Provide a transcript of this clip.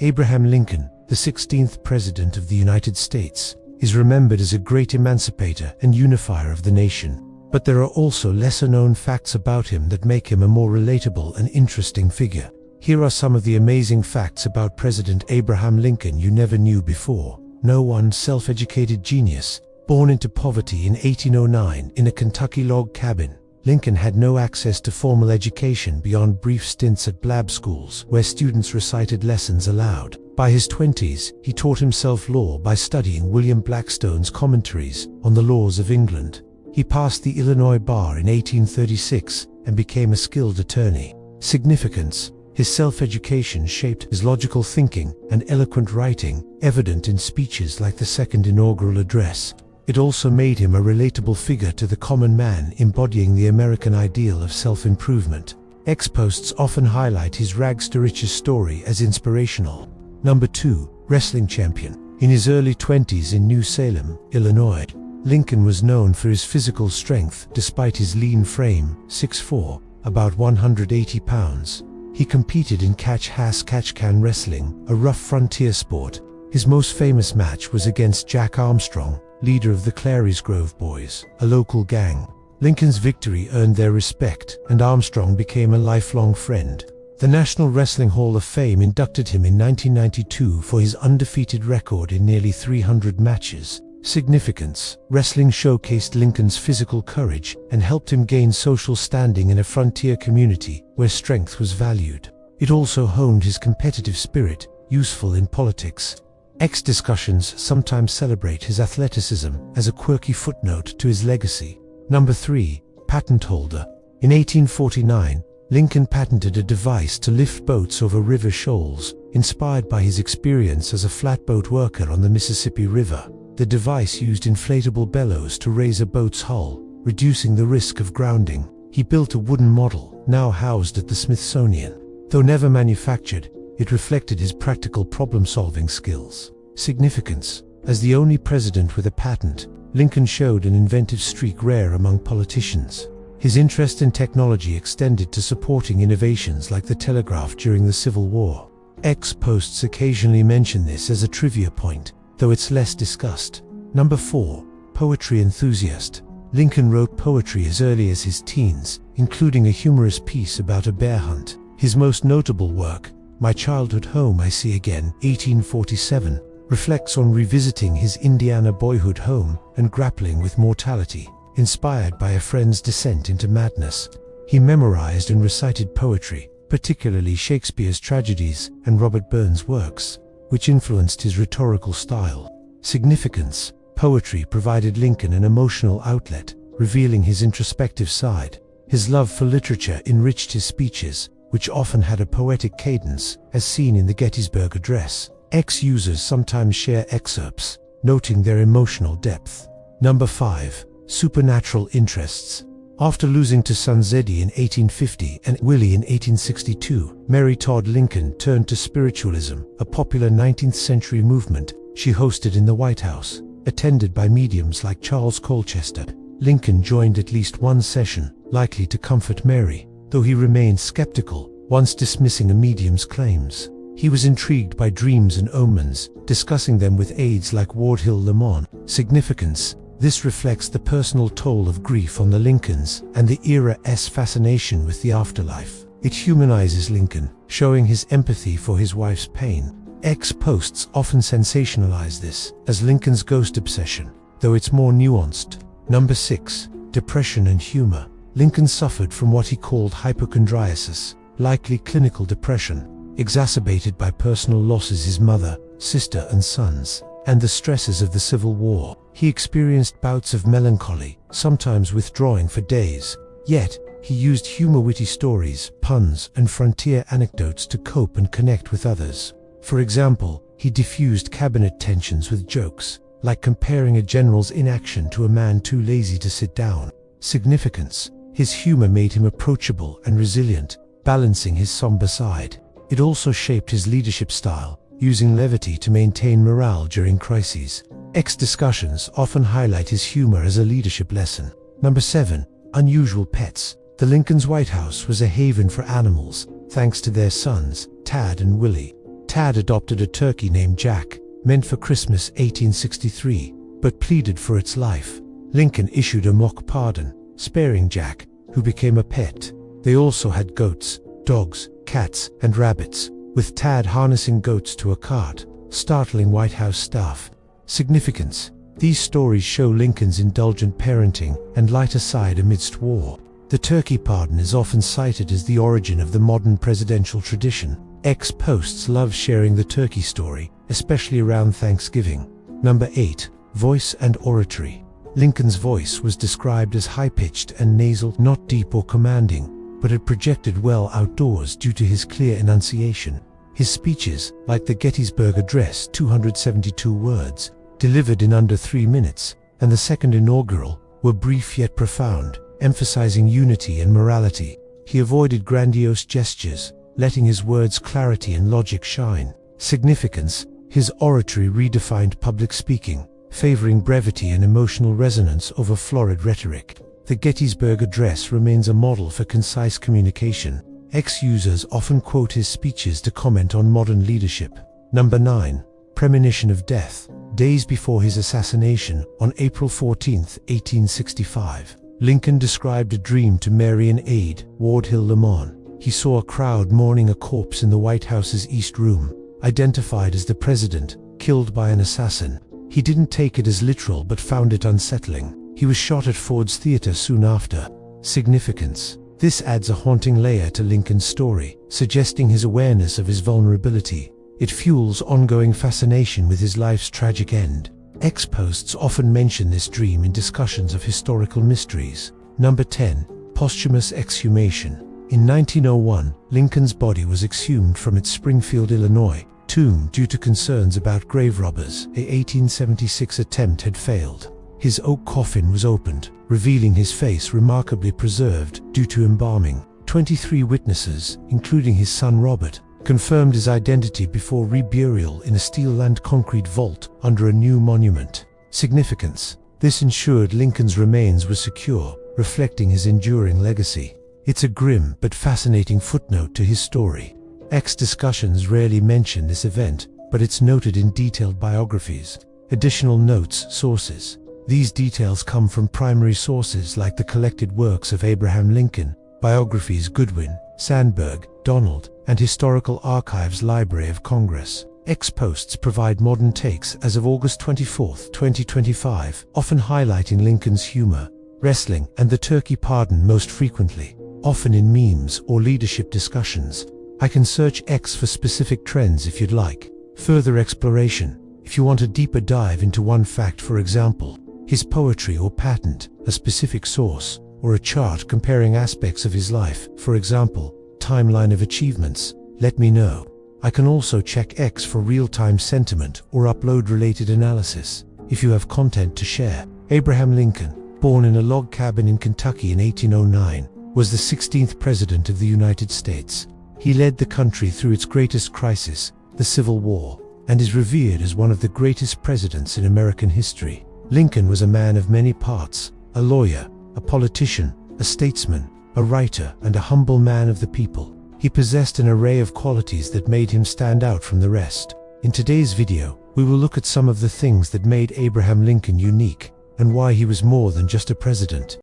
Abraham Lincoln, the 16th President of the United States, is remembered as a great emancipator and unifier of the nation. But there are also lesser-known facts about him that make him a more relatable and interesting figure. Here are some of the amazing facts about President Abraham Lincoln you never knew before. No one self-educated genius. Born into poverty in 1809 in a Kentucky log cabin, Lincoln had no access to formal education beyond brief stints at blab schools where students recited lessons aloud. By his 20s, he taught himself law by studying William Blackstone's commentaries on the laws of England. He passed the Illinois bar in 1836 and became a skilled attorney. Significance: his self-education shaped his logical thinking and eloquent writing, evident in speeches like the Second Inaugural Address. It also made him a relatable figure to the common man, embodying the American ideal of self-improvement. X-posts often highlight his rags-to-riches story as inspirational. Number 2. Wrestling champion. In his early 20s in New Salem, Illinois, Lincoln was known for his physical strength despite his lean frame, 6'4", about 180 pounds. He competed in catch-can wrestling, a rough frontier sport. His most famous match was against Jack Armstrong, leader of the Clary's Grove Boys, a local gang. Lincoln's victory earned their respect, and Armstrong became a lifelong friend. The National Wrestling Hall of Fame inducted him in 1992 for his undefeated record in nearly 300 matches. Significance: wrestling showcased Lincoln's physical courage and helped him gain social standing in a frontier community where strength was valued. It also honed his competitive spirit, useful in politics. X-discussions sometimes celebrate his athleticism as a quirky footnote to his legacy. Number 3. Patent holder. In 1849, Lincoln patented a device to lift boats over river shoals, inspired by his experience as a flatboat worker on the Mississippi River. The device used inflatable bellows to raise a boat's hull, reducing the risk of grounding. He built a wooden model, now housed at the Smithsonian. Though never manufactured, it reflected his practical problem-solving skills. Significance: as the only president with a patent, Lincoln showed an inventive streak rare among politicians. His interest in technology extended to supporting innovations like the telegraph during the Civil War. X-posts occasionally mention this as a trivia point, though it's less discussed. Number 4. Poetry enthusiast. Lincoln wrote poetry as early as his teens, including a humorous piece about a bear hunt. His most notable work, My Childhood Home I See Again, 1847, reflects on revisiting his Indiana boyhood home and grappling with mortality. Inspired by a friend's descent into madness, he memorized and recited poetry, particularly Shakespeare's tragedies and Robert Burns' works, which influenced his rhetorical style. Significance: poetry provided Lincoln an emotional outlet, revealing his introspective side. His love for literature enriched his speeches, which often had a poetic cadence, as seen in the Gettysburg Address. X-users sometimes share excerpts, noting their emotional depth. Number 5. Supernatural interests. After losing to Son Zeddy in 1850 and Willie in 1862, Mary Todd Lincoln turned to spiritualism, a popular 19th century movement she hosted in the White House. Attended by mediums like Charles Colchester, Lincoln joined at least one session, likely to comfort Mary, though he remained skeptical, once dismissing a medium's claims. He was intrigued by dreams and omens, discussing them with aides like Wardhill Lamon. Significance: this reflects the personal toll of grief on the Lincolns and the era's fascination with the afterlife. It humanizes Lincoln, showing his empathy for his wife's pain. X-posts often sensationalize this as Lincoln's ghost obsession, though it's more nuanced. Number 6. Depression and humor. Lincoln suffered from what he called hypochondriasis, likely clinical depression, exacerbated by personal losses: his mother, sister and sons, and the stresses of the Civil War. He experienced bouts of melancholy, sometimes withdrawing for days. Yet, he used humor-witty stories, puns, and frontier anecdotes to cope and connect with others. For example, he diffused cabinet tensions with jokes, like comparing a general's inaction to a man too lazy to sit down. Significance: his humor made him approachable and resilient, balancing his somber side. It also shaped his leadership style, using levity to maintain morale during crises. X-discussions often highlight his humor as a leadership lesson. Number 7. Unusual pets. The Lincolns' White House was a haven for animals, thanks to their sons, Tad and Willie. Tad adopted a turkey named Jack, meant for Christmas 1863, but pleaded for its life. Lincoln issued a mock pardon, sparing Jack, who became a pet. They also had goats, dogs, cats, and rabbits, with Tad harnessing goats to a cart, startling White House staff. Significance: these stories show Lincoln's indulgent parenting and lighter side amidst war. The turkey pardon is often cited as the origin of the modern presidential tradition. Ex-posts love sharing the turkey story, especially around Thanksgiving. Number 8. Voice and oratory. Lincoln's voice was described as high-pitched and nasal, not deep or commanding, but it projected well outdoors due to his clear enunciation. His speeches, like the Gettysburg Address, 272 words, delivered in under 3 minutes, and the second inaugural, were brief yet profound, emphasizing unity and morality. He avoided grandiose gestures, letting his words' clarity and logic shine. Significance: his oratory redefined public speaking, favoring brevity and emotional resonance over florid rhetoric. The Gettysburg Address remains a model for concise communication. Ex-users often quote his speeches to comment on modern leadership. Number 9. Premonition of death. Days before his assassination, on April 14, 1865, Lincoln described a dream to Marion Aide, Ward Hill Lamont. He saw a crowd mourning a corpse in the White House's East Room, identified as the president, killed by an assassin. He didn't take it as literal but found it unsettling. He was shot at Ford's Theater soon after. Significance: this adds a haunting layer to Lincoln's story, suggesting his awareness of his vulnerability. It fuels ongoing fascination with his life's tragic end. Ex-posts often mention this dream in discussions of historical mysteries. Number 10. Posthumous exhumation. In 1901, Lincoln's body was exhumed from its Springfield, Illinois, tomb due to concerns about grave robbers. A 1876 attempt had failed. His oak coffin was opened, revealing his face remarkably preserved due to embalming. 23 witnesses, including his son Robert, confirmed his identity before reburial in a steel and concrete vault under a new monument. Significance: this ensured Lincoln's remains were secure, reflecting his enduring legacy. It's a grim but fascinating footnote to his story. Ex-discussions rarely mention this event, but it's noted in detailed biographies. Additional notes: sources. These details come from primary sources like the collected works of Abraham Lincoln, biographies Goodwin, Sandberg, Donald, and Historical Archives Library of Congress. Ex-posts provide modern takes as of August 24, 2025, often highlighting Lincoln's humor, wrestling, and the turkey pardon most frequently, often in memes or leadership discussions. I can search X for specific trends if you'd like further exploration. If you want a deeper dive into one fact, for example, his poetry or patent, a specific source, or a chart comparing aspects of his life, for example, timeline of achievements, let me know. I can also check X for real-time sentiment or upload related analysis if you have content to share. Abraham Lincoln, born in a log cabin in Kentucky in 1809, was the 16th President of the United States. He led the country through its greatest crisis, the Civil War, and is revered as one of the greatest presidents in American history. Lincoln was a man of many parts: a lawyer, a politician, a statesman, a writer, and a humble man of the people. He possessed an array of qualities that made him stand out from the rest. In today's video, we will look at some of the things that made Abraham Lincoln unique, and why he was more than just a president.